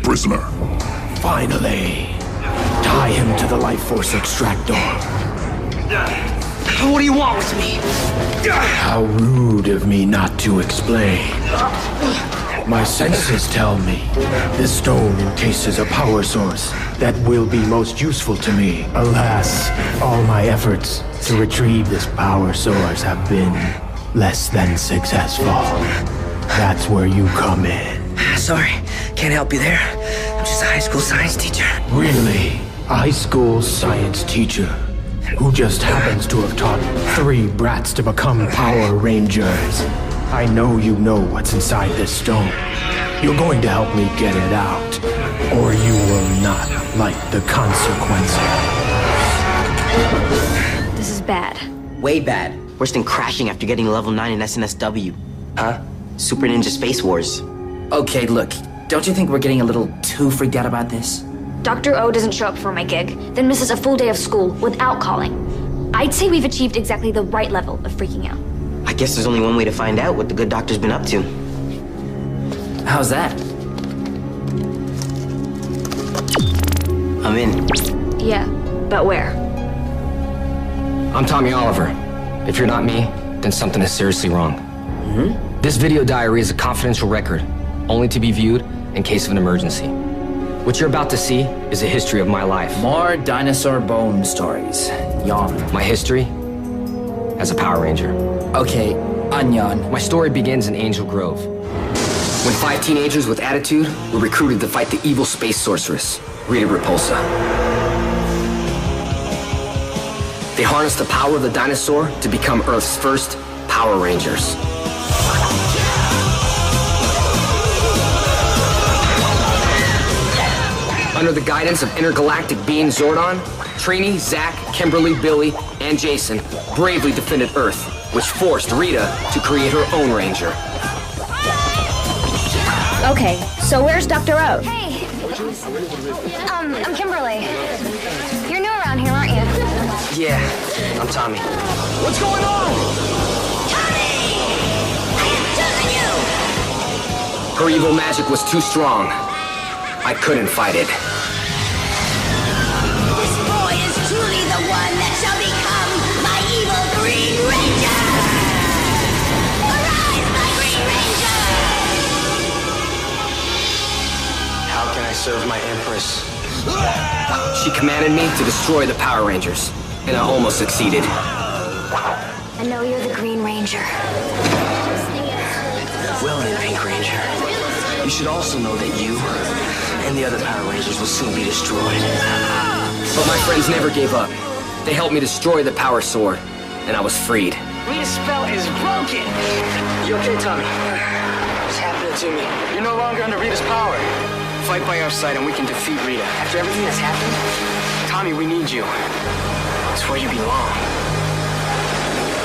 prisoner. Finally. Tie him to the life force extractor. What do you want with me? How rude of me not to explain. My senses tell me this stone encases a power source that will be most useful to me. Alas, all my efforts to retrieve this power source have been less than successful. That's where you come in. Sorry, can't help you there. I'm just a high school science teacher. Really? A high school science teacher who just happens to have taught 3 brats to become Power Rangers. I know you know what's inside this stone. You're going to help me get it out, or you will not like the consequences. This is bad. Way bad. Worse than crashing after getting level 9 in SNSW. Huh? Super Ninja Space Wars. Okay, look. Don't you think we're getting a little too freaked out about this? Dr. O doesn't show up for my gig, then misses a full day of school without calling. I'd say we've achieved exactly the right level of freaking out. I guess there's only one way to find out what the good doctor's been up to. How's that? I'm in. Yeah, but where? I'm Tommy Oliver. If you're not me, then something is seriously wrong. Mm-hmm. This video diary is a confidential record, only to be viewed in case of an emergency. What you're about to see is a history of my life. More dinosaur bone stories. Yawn. My history as a Power Ranger. Okay, unyawn. My story begins in Angel Grove, when 5 teenagers with attitude were recruited to fight the evil space sorceress, Rita Repulsa. They harnessed the power of the dinosaur to become Earth's first Power Rangers. Under the guidance of intergalactic being Zordon, Trini, Zack, Kimberly, Billy, and Jason bravely defended Earth, which forced Rita to create her own Ranger. Okay, so where's Dr. O? Hey! I'm Kimberly. You're new around here, aren't you? Yeah, I'm Tommy. What's going on? Tommy! I have chosen you! Her evil magic was too strong. I couldn't fight it. This boy is truly the one that shall become my evil Green Ranger! Arise, my Green Ranger! How can I serve my Empress? She commanded me to destroy the Power Rangers, and I almost succeeded. I know you're the Green Ranger. Well then, Pink Ranger. You should also know that you and the other Power Rangers will soon be destroyed. But my friends never gave up. They helped me destroy the Power Sword, and I was freed. Rita's spell is broken! You okay, Tommy? What's happening to me? You're no longer under Rita's power. Fight by our side and we can defeat Rita. After everything that's happened, Tommy, we need you. It's where you belong.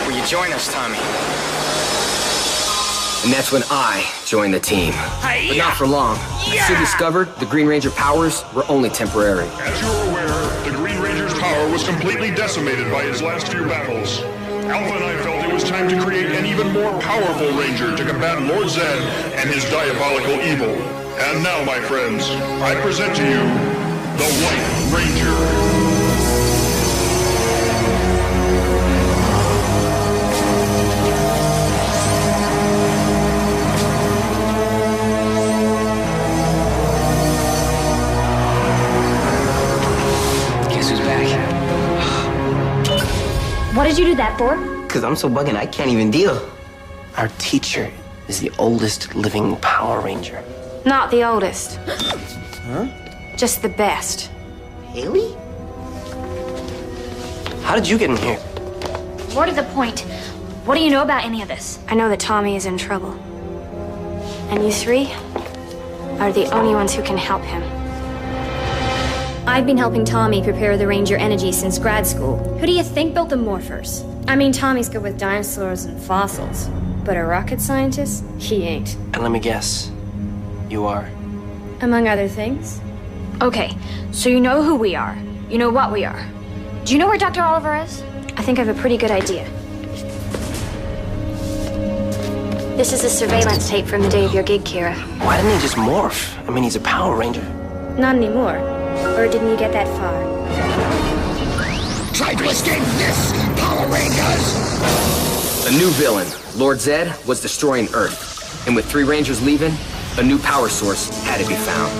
Will you join us, Tommy? And that's when I joined the team. But not for long. I soon discovered the Green Ranger powers were only temporary. As you're aware, the Green Ranger's power was completely decimated by his last few battles. Alpha and I felt it was time to create an even more powerful Ranger to combat Lord Zed and his diabolical evil. And now, my friends, I present to you the White Ranger. What did you do that for? Because I'm so bugging I can't even deal. Our teacher is the oldest living Power Ranger. Not the oldest. Huh? Just the best. Haley? How did you get in here? More to the point, what do you know about any of this? I know that Tommy is in trouble. And you 3 are the only ones who can help him. I've been helping Tommy prepare the Ranger energy since grad school. Who do you think built the morphers? I mean, Tommy's good with dinosaurs and fossils, but a rocket scientist? He ain't. And let me guess, you are? Among other things. Okay, so you know who we are. You know what we are. Do you know where Dr. Oliver is? I think I have a pretty good idea. This is a surveillance tape from the day of your gig, Kira. Why didn't he just morph? I mean, he's a Power Ranger. Not anymore. Or didn't you get that far? Try to escape this, Power Rangers! A new villain, Lord Zed, was destroying Earth. And with 3 Rangers leaving, a new power source had to be found.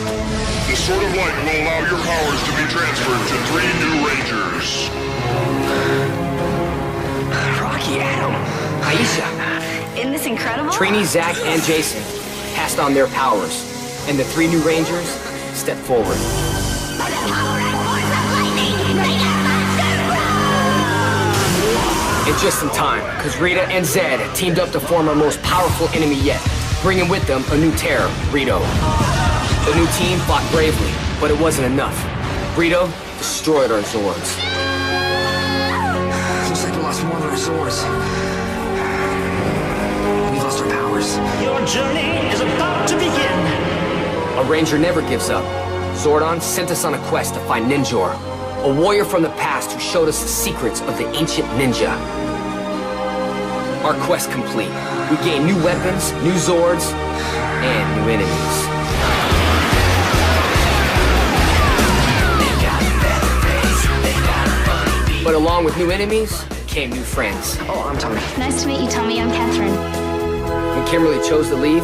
The Sword of Light will allow your powers to be transferred to 3 new Rangers. Rocky, Adam, Aisha, Isn't this incredible? Trini, Zach, and Jason passed on their powers, and the 3 new Rangers stepped forward. And just in time, because Rita and Zed teamed up to form our most powerful enemy yet, bringing with them a new terror, Rito. The new team fought bravely, but it wasn't enough. Rito destroyed our Zords. looks like we lost one of our Zords. We lost our powers. Your journey is about to begin. A Ranger never gives up. Zordon sent us on a quest to find Ninjor, a warrior from the past who showed us the secrets of the ancient ninja. Our quest complete. We gained new weapons, new Zords, and new enemies. But along with new enemies, came new friends. Oh, I'm Tommy. Nice to meet you, Tommy. I'm Catherine. When Kimberly chose to leave,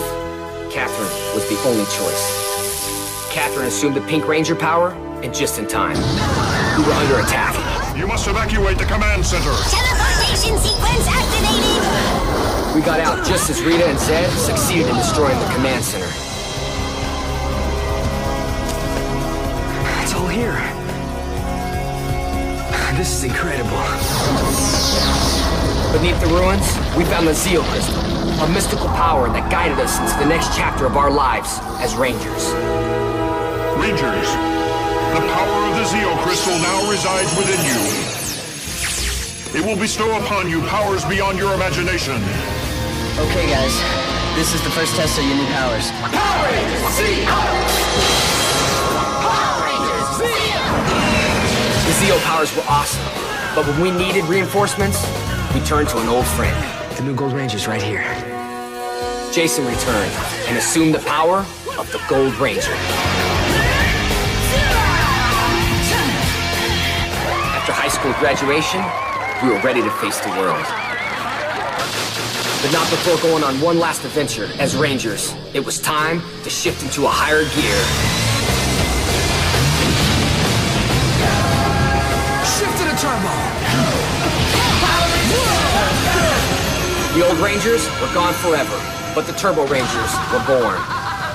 Catherine was the only choice. Catherine assumed the Pink Ranger power, and just in time. We were under attack. You must evacuate the command center. Teleportation sequence activated! We got out just as Rita and Zed succeeded in destroying the command center. It's all here. This is incredible. Beneath the ruins, we found the Zeo Crystal, a mystical power that guided us into the next chapter of our lives as Rangers. Rangers, the power of the Zeo Crystal now resides within you. It will bestow upon you powers beyond your imagination. Okay, guys. This is the first test of your new powers. Power Rangers, Zeo! Power Rangers, Zeo! The Zeo powers were awesome, but when we needed reinforcements, we turned to an old friend. The new Gold Ranger's right here. Jason returned and assumed the power of the Gold Ranger. After high school graduation, we were ready to face the world. But not before going on one last adventure as Rangers. It was time to shift into a higher gear. Shift to the turbo! The old Rangers were gone forever, but the Turbo Rangers were born.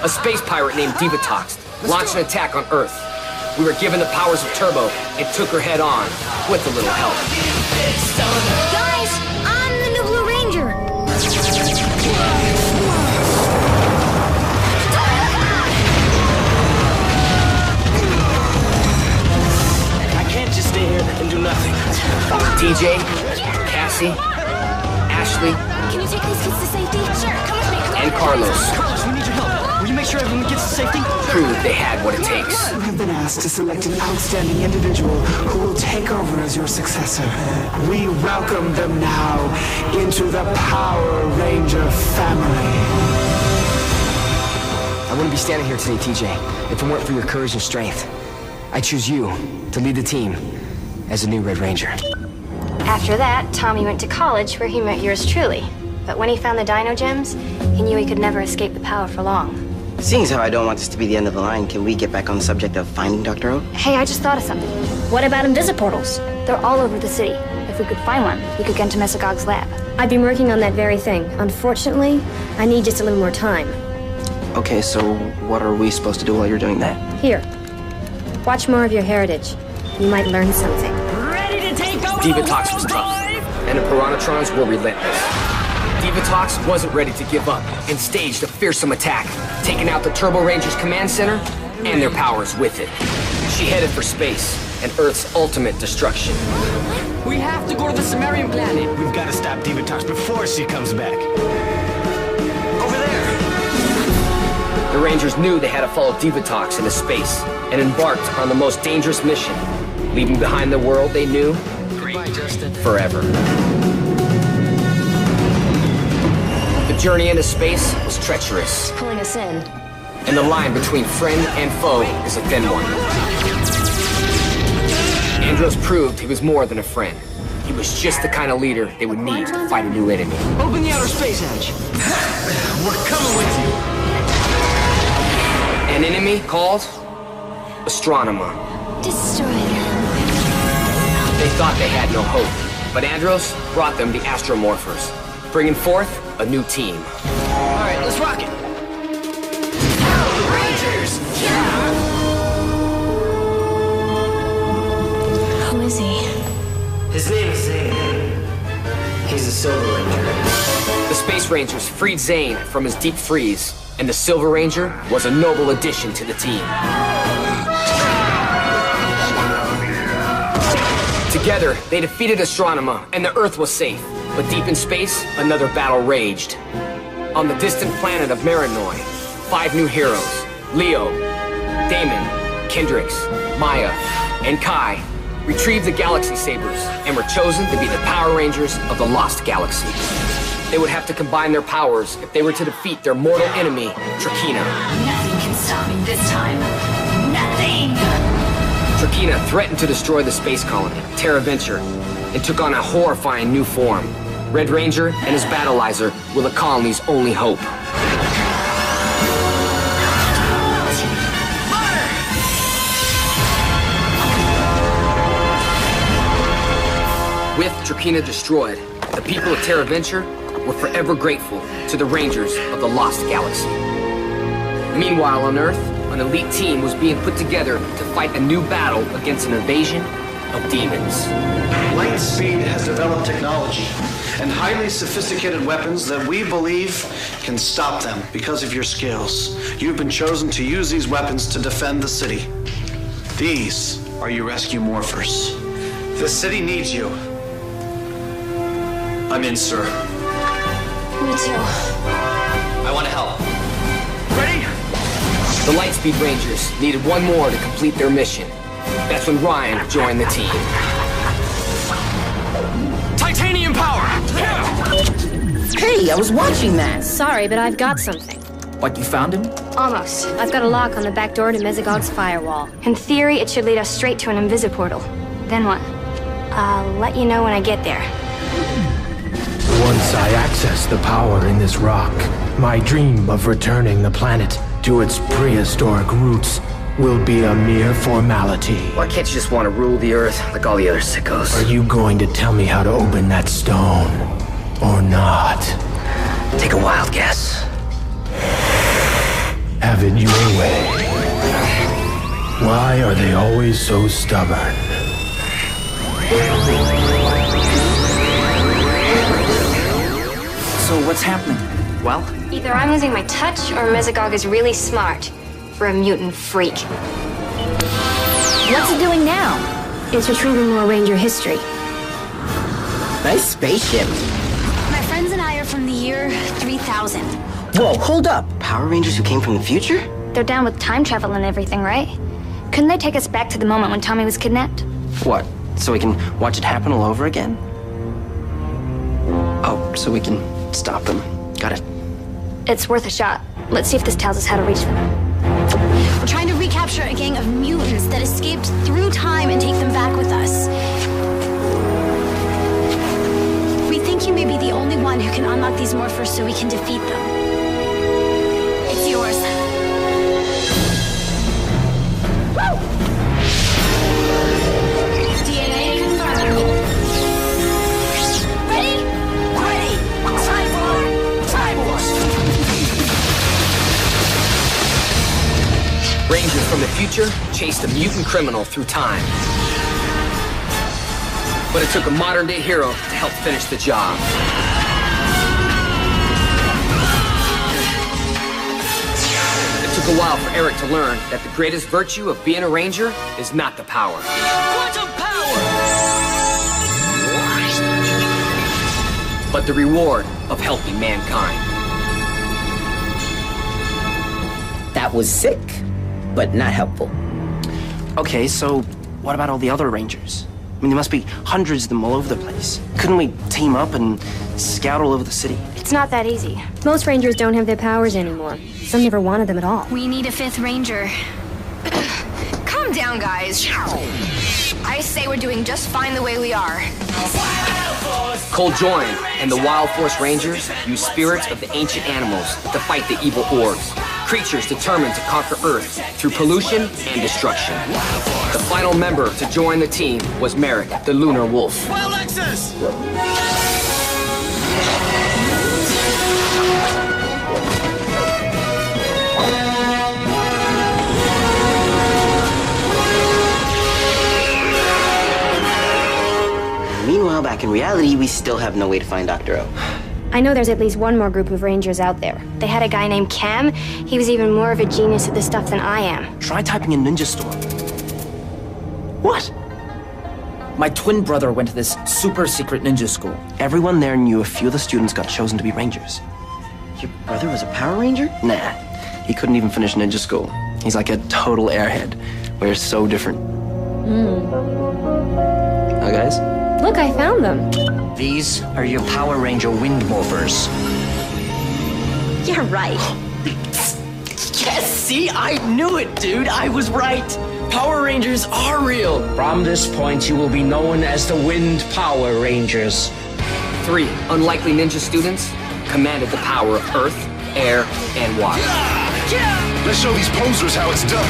A space pirate named Divatox launched an attack on Earth. We were given the powers of Turbo and took her head on with a little help. Guys, I'm the new Blue Ranger. I can't just stay here and do nothing. DJ, Cassie, Ashley, Can you take these kids to safety? Sure, come with me. and Carlos Carlos, we need your help. Will you make sure everyone gets to safety? proved they had what it takes. You have been asked to select an outstanding individual who will take over as your successor. We welcome them now into the Power Ranger family. I wouldn't be standing here today, TJ, if it weren't for your courage and strength. I choose you to lead the team as the new Red Ranger. After that, Tommy went to college where he met yours truly. But when he found the dino gems, he knew he could never escape the power for long. Seeing as how I don't want this to be the end of the line, can we get back on the subject of finding Dr. Oak? Hey, I just thought of something. What about invisiportals? They're all over the city. If we could find one, we could get into Mesogog's lab. I've been working on that very thing. Unfortunately, I need just a little more time. Okay, so what are we supposed to do while you're doing that? Here, watch more of your heritage. You might learn something. Ready to take over Divatox was tough, and the Piranatrons were relentless. Divatox wasn't ready to give up and staged a fearsome attack, taking out the Turbo Rangers command center and their powers with it. She headed for space and Earth's ultimate destruction. We have to go to the Sumerian planet. We've got to stop Divatox before she comes back. Over there! The Rangers knew they had to follow Divatox into space and embarked on the most dangerous mission, leaving behind the world they knew forever. The journey into space was treacherous. Pulling us in. And the line between friend and foe is a thin one. Andros proved he was more than a friend. He was just the kind of leader they would need to fight a new enemy. Open the outer space hatch. We're coming with you. An enemy called Astronomer. Destroyer. They thought they had no hope, but Andros brought them the Astromorphers, bringing forth a new team. All right, let's rock it. Rangers! Who is he? His name is Zane. He's a Silver Ranger. The Space Rangers freed Zane from his deep freeze, and the Silver Ranger was a noble addition to the team. Together, they defeated Astronomer, and the Earth was safe. But deep in space, another battle raged. On the distant planet of Marinoi, 5 new heroes, Leo, Damon, Kendricks, Maya, and Kai, retrieved the Galaxy Sabers and were chosen to be the Power Rangers of the Lost Galaxy. They would have to combine their powers if they were to defeat their mortal enemy, Trakina. Nothing can stop me this time. Nothing! Trakina threatened to destroy the space colony, Terra Venture, and took on a horrifying new form. Red Ranger and his battleizer were the colony's only hope. With Trakina destroyed, the people of Terra Venture were forever grateful to the Rangers of the Lost Galaxy. Meanwhile, on Earth, an elite team was being put together to fight a new battle against an invasion of demons. Lightspeed has developed technology and highly sophisticated weapons that we believe can stop them because of your skills. You've been chosen to use these weapons to defend the city. These are your rescue morphers. The city needs you. I'm in, sir. Me too. I want to help. Ready? The Lightspeed Rangers needed one more to complete their mission. That's when Ryan joined the team. Titanium power! Hey, I was watching that. Sorry, but I've got something. What, you found him? Almost. I've got a lock on the back door to Mesogog's firewall. In theory, it should lead us straight to an invisiportal. Then what? I'll let you know when I get there. Once I access the power in this rock, my dream of returning the planet to its prehistoric roots will be a mere formality. Why can't you just want to rule the Earth like all the other sickos? Are you going to tell me how to open that stone, or not? Take a wild guess. Have it your way. Why are they always so stubborn? So what's happening? Well, Either I'm losing my touch, or Mesogog is really smart for a mutant freak. What's it doing now? It's retrieving more Ranger history. Nice spaceship. My friends and I are from the year 3000. Whoa, hold up. Power Rangers who came from the future? They're down with time travel and everything, right? Couldn't they take us back to the moment when Tommy was kidnapped? What? So we can watch it happen all over again? Oh, so we can stop them. Got it. It's worth a shot. Let's see if this tells us how to reach them. We're trying to recapture a gang of mutants that escaped through time and take them back with us. We think you may be the only one who can unlock these morphers so we can defeat them. It's yours. Woo! DNA confirmed. Ready? Ready! Time Wars! Rangers from the future chased a mutant criminal through time. But it took a modern-day hero to help finish the job. It took a while for Eric to learn that the greatest virtue of being a Ranger is not the power. Quantum power! But the reward of helping mankind. That was sick, but not helpful. Okay, so what about all the other Rangers? I mean, there must be hundreds of them all over the place. Couldn't we team up and scout all over the city? It's not that easy. Most Rangers don't have their powers anymore. Some never wanted them at all. We need a 5th Ranger. Calm down, guys. I say we're doing just fine the way we are. Cole Join and the Wild Force Rangers use spirits of the ancient animals to fight the evil orcs, creatures determined to conquer Earth through pollution and destruction. The final member to join the team was Merrick, the Lunar Wolf. Wild Access! Meanwhile, back in reality, we still have no way to find Dr. O. I know there's at least one more group of Rangers out there. They had a guy named Cam. He was even more of a genius at this stuff than I am. Try typing in Ninja Storm. What? My twin brother went to this super secret ninja school. Everyone there knew a few of the students got chosen to be Rangers. Your brother was a Power Ranger? Nah, he couldn't even finish ninja school. He's like a total airhead. We're so different. Oh, guys? Look, I found them. These are your Power Ranger wind morphers. You're right. Yes, see? I knew it, dude. I was right. Power Rangers are real. From this point, you will be known as the Wind Power Rangers. 3 unlikely ninja students commanded the power of Earth, air, and water. Let's show these posers how it's done.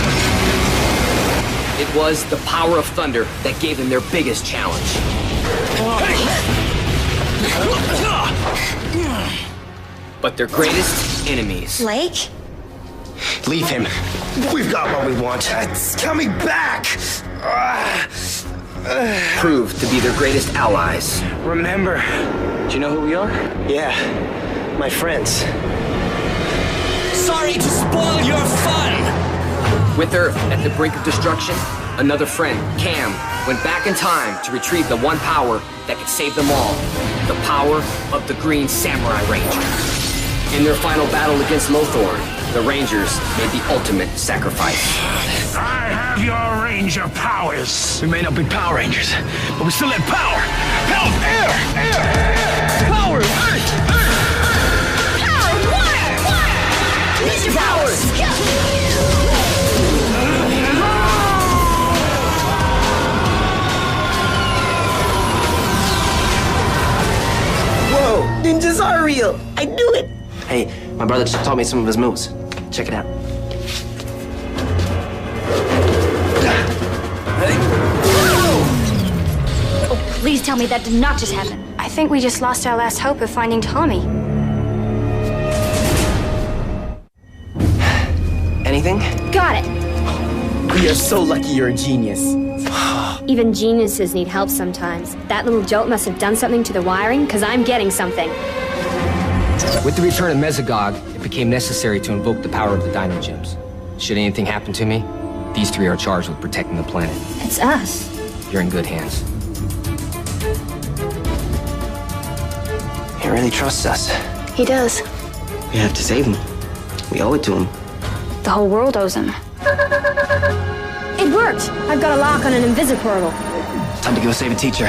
It was the power of thunder that gave them their biggest challenge. But their greatest enemies. Blake? Leave him. We've got what we want. It's coming back! Proved to be their greatest allies. Remember. Do you know who we are? Yeah, my friends. Sorry to spoil your fun! With Earth at the brink of destruction, another friend, Cam, went back in time to retrieve the one power that could save them all. The power of the Green Samurai Ranger. In their final battle against Lothor, the Rangers made the ultimate sacrifice. I have your Ranger powers. We may not be Power Rangers, but we still have power. Help! Air! Power! Earth! Power! Water! Ninja powers! Whoa, ninjas are real. I knew it. Hey, my brother just taught me some of his moves. Check it out. Oh, please tell me that did not just happen. I think we just lost our last hope of finding Tommy. Anything? Got it. We are so lucky you're a genius. Even geniuses need help sometimes. That little jolt must have done something to the wiring, because I'm getting something. With the return of Mesogog, it became necessary to invoke the power of the dino gems. Should anything happen to me, these 3 are charged with protecting the planet. It's us. You're in good hands. He really trusts us. He does. We have to save him. We owe it to him. The whole world owes him. It worked! I've got a lock on an invisiportal. Time to go save a teacher.